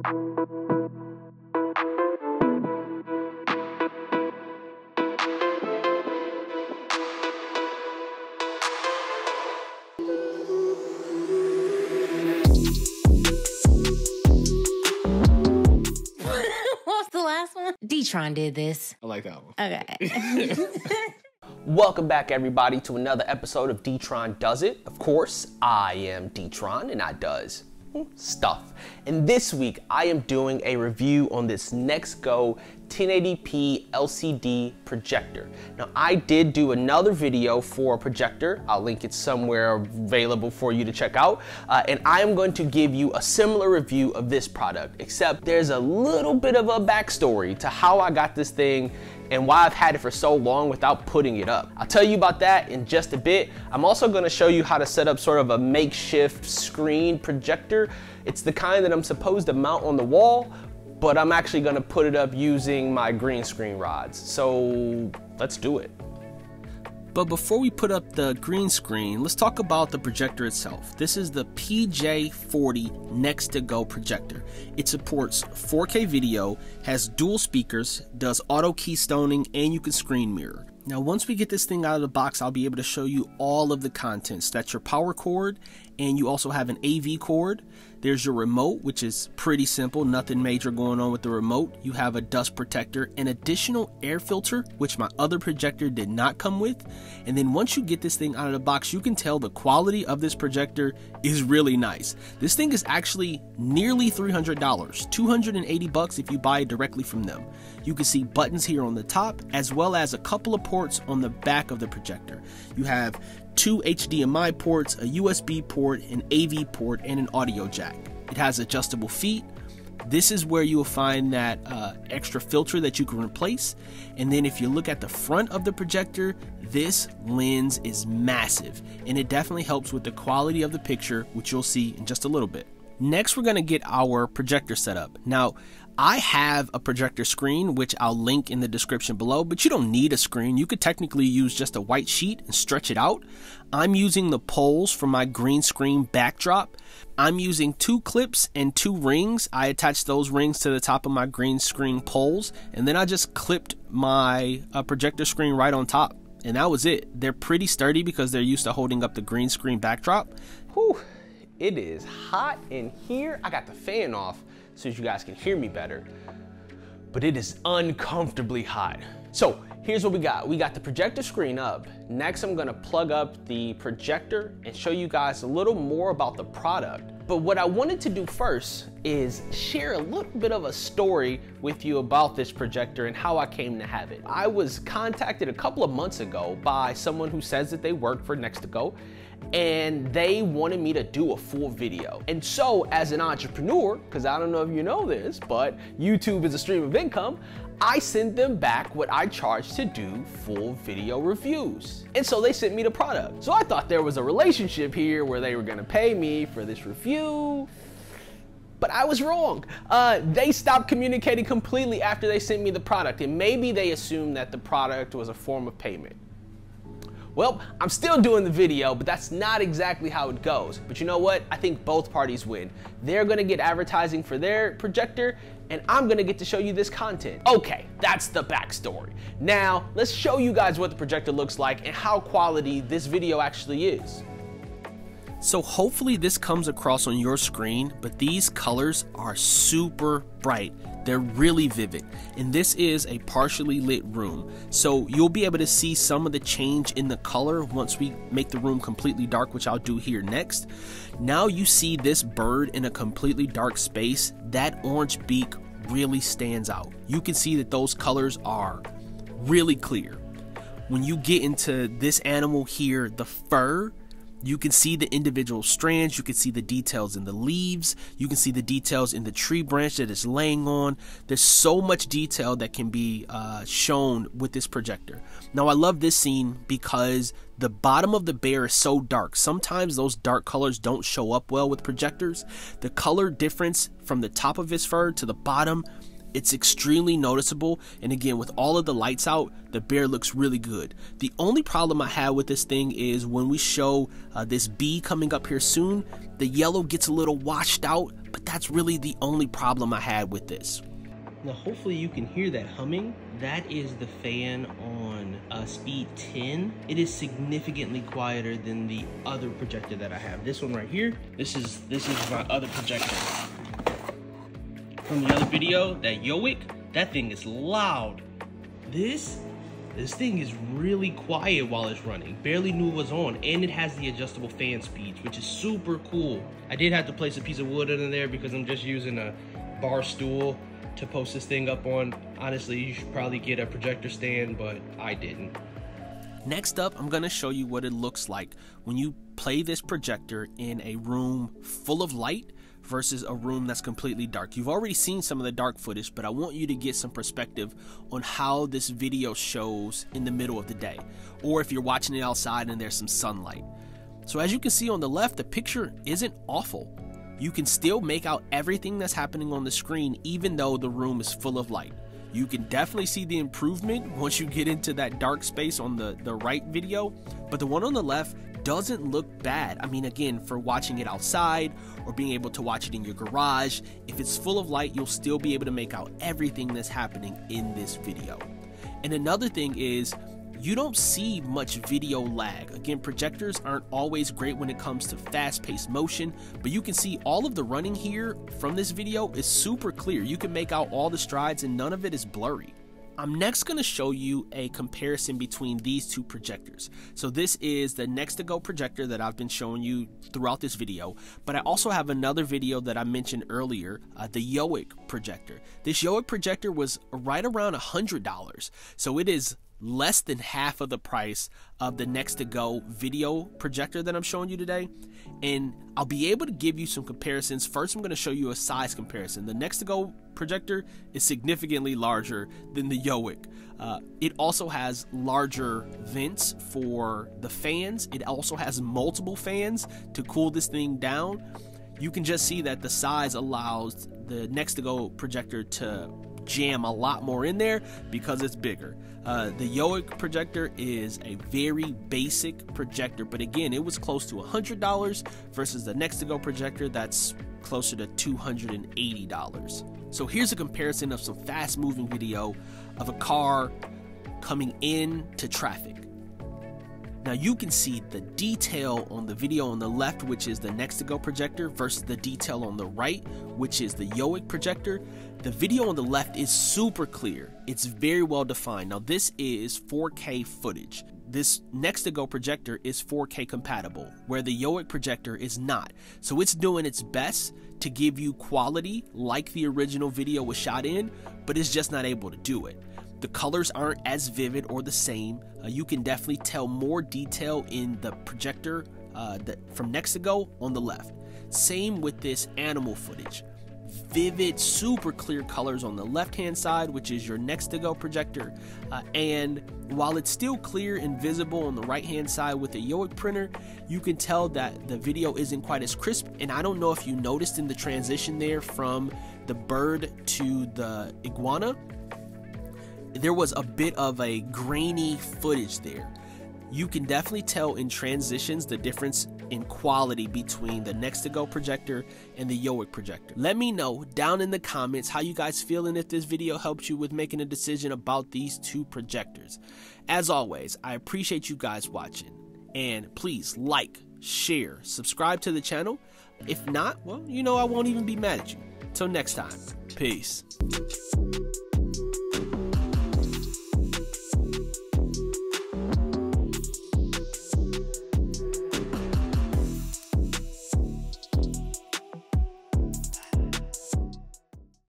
D-Tron did this. I like that one. Okay. Welcome back, everybody, to another episode of D-Tron Does It. Of course, I am D-Tron, and I does stuff. And this week, I am doing a review on this NexiGo 1080p LCD projector. Now, I did do another video for a projector. I'll link it somewhere available for you to check out. And I am going to give you a similar review of this product, except there's a little bit of a backstory to how I got this thing and why I've had it for so long without putting it up. I'll tell you about that in just a bit. I'm also gonna show you how to set up sort of a makeshift screen projector. It's the kind that I'm supposed to mount on the wall, but I'm actually gonna put it up using my green screen rods. So let's do it. But before we put up the green screen, let's talk about the projector itself. This is the PJ40 NexiGo projector. It supports 4K video, has dual speakers, does auto keystoning, and you can screen mirror. Now, once we get this thing out of the box, I'll be able to show you all of the contents. That's your power cord, and you also have an AV cord. There's your remote, which is pretty simple, nothing major going on with the remote. You have a dust protector, an additional air filter, which my other projector did not come with. And then once you get this thing out of the box, you can tell the quality of this projector is really nice. This thing is actually nearly $300, $280 if you buy it directly from them. You can see buttons here on the top, as well as a couple of ports on the back of the projector. You have 2 HDMI ports, a USB port, an AV port, and an audio jack. It has adjustable feet. This is where you will find that extra filter that you can replace. And then if you look at the front of the projector, this lens is massive, and it definitely helps with the quality of the picture, which you'll see in just a little bit. Next, we're going to get our projector set up. Now, I have a projector screen, which I'll link in the description below, but you don't need a screen. You could technically use just a white sheet and stretch it out. I'm using the poles for my green screen backdrop. I'm using 2 clips and 2 rings. I attached those rings to the top of my green screen poles, and then I just clipped my projector screen right on top. And that was it. They're pretty sturdy because they're used to holding up the green screen backdrop. Whew, it is hot in here. I got the fan off so you guys can hear me better, but it is uncomfortably hot. So here's what we got. We got the projector screen up. Next, I'm gonna plug up the projector and show you guys a little more about the product. But what I wanted to do first is share a little bit of a story with you about this projector and how I came to have it. I was contacted a couple of months ago by someone who says that they work for NexiGo, and they wanted me to do a full video. And so as an entrepreneur, because I don't know if you know this, but YouTube is a stream of income, I sent them back what I charged to do full video reviews. And so they sent me the product. So I thought there was a relationship here where they were gonna pay me for this review, but I was wrong. They stopped communicating completely after they sent me the product, and maybe they assumed that the product was a form of payment. Well, I'm still doing the video, but that's not exactly how it goes. But you know what? I think both parties win. They're gonna get advertising for their projector, and I'm gonna get to show you this content. Okay, that's the backstory. Now, let's show you guys what the projector looks like and how quality this video actually is. So hopefully this comes across on your screen, but these colors are super bright. They're really vivid, and this is a partially lit room, so you'll be able to see some of the change in the color once we make the room completely dark, which I'll do here next. Now you see this bird in a completely dark space. That orange beak really stands out. You can see that those colors are really clear. When you get into this animal here, the fur, you can see the individual strands, you can see the details in the leaves, you can see the details in the tree branch that it's laying on. There's so much detail that can be shown with this projector. Now I love this scene because the bottom of the bear is so dark. Sometimes those dark colors don't show up well with projectors. The color difference from the top of his fur to the bottom It's extremely noticeable, and again, with all of the lights out, the bear looks really good. The only problem I have with this thing is when we show this bee coming up here soon, the yellow gets a little washed out, but that's really the only problem I had with this. Now hopefully you can hear that humming. That is the fan on speed 10. It is significantly quieter than the other projector that I have. This one right here, this is my other projector. From the other video, that Yowhick, that thing is loud. This thing is really quiet while it's running. Barely knew it was on, and it has the adjustable fan speeds, which is super cool. I did have to place a piece of wood under there because I'm just using a bar stool to post this thing up on. Honestly, you should probably get a projector stand, but I didn't. Next up, I'm gonna show you what it looks like when you play this projector in a room full of light versus a room that's completely dark. You've already seen some of the dark footage, but I want you to get some perspective on how this video shows in the middle of the day, or if you're watching it outside and there's some sunlight. So as you can see on the left, the picture isn't awful. You can still make out everything that's happening on the screen even though the room is full of light. You can definitely see the improvement once you get into that dark space on the right video, but the one on the left doesn't look bad. I mean, again, for watching it outside or being able to watch it in your garage, if it's full of light, you'll still be able to make out everything that's happening in this video. And another thing is, you don't see much video lag. Again, projectors aren't always great when it comes to fast-paced motion, but you can see all of the running here from this video is super clear. You can make out all the strides and none of it is blurry. I'm next going to show you a comparison between these two projectors. So this is the NexiGo projector that I've been showing you throughout this video, but I also have another video that I mentioned earlier, the Yowhick projector. This Yowhick projector was right around $100, so it is less than half of the price of the NexiGo video projector that I'm showing you today, and I'll be able to give you some comparisons. First, I'm going to show you a size comparison. The NexiGo projector is significantly larger than the Yowhick. It also has larger vents for the fans. It also has multiple fans to cool this thing down. You can just see that the size allows the NexiGo projector to jam a lot more in there because it's bigger. The Yowhick projector is a very basic projector, but again, it was close to $100 versus the NexiGo projector that's closer to $280. So here's a comparison of some fast moving video of a car coming into traffic. Now you can see the detail on the video on the left, which is the NexiGo projector, versus the detail on the right, which is the Yowhick projector. The video on the left is super clear. It's very well defined. Now this is 4K footage. This NexiGo projector is 4K compatible, where the Yowhick projector is not. So it's doing its best to give you quality like the original video was shot in, but it's just not able to do it. The colors aren't as vivid or the same. You can definitely tell more detail in the projector from NexiGo on the left. Same with this animal footage. Vivid, super clear colors on the left-hand side, which is your NexiGo projector. And while it's still clear and visible on the right-hand side with the Yowhick printer, you can tell that the video isn't quite as crisp. And I don't know if you noticed in the transition there from the bird to the iguana, there was a bit of a grainy footage there. You can definitely tell in transitions the difference in quality between the NexiGo projector and the Yowhick projector. Let me know down in the comments how you guys feel and if this video helps you with making a decision about these two projectors. As always, I appreciate you guys watching, and please like, share, subscribe to the channel. If not, well, you know I won't even be mad at you. Till next time, peace.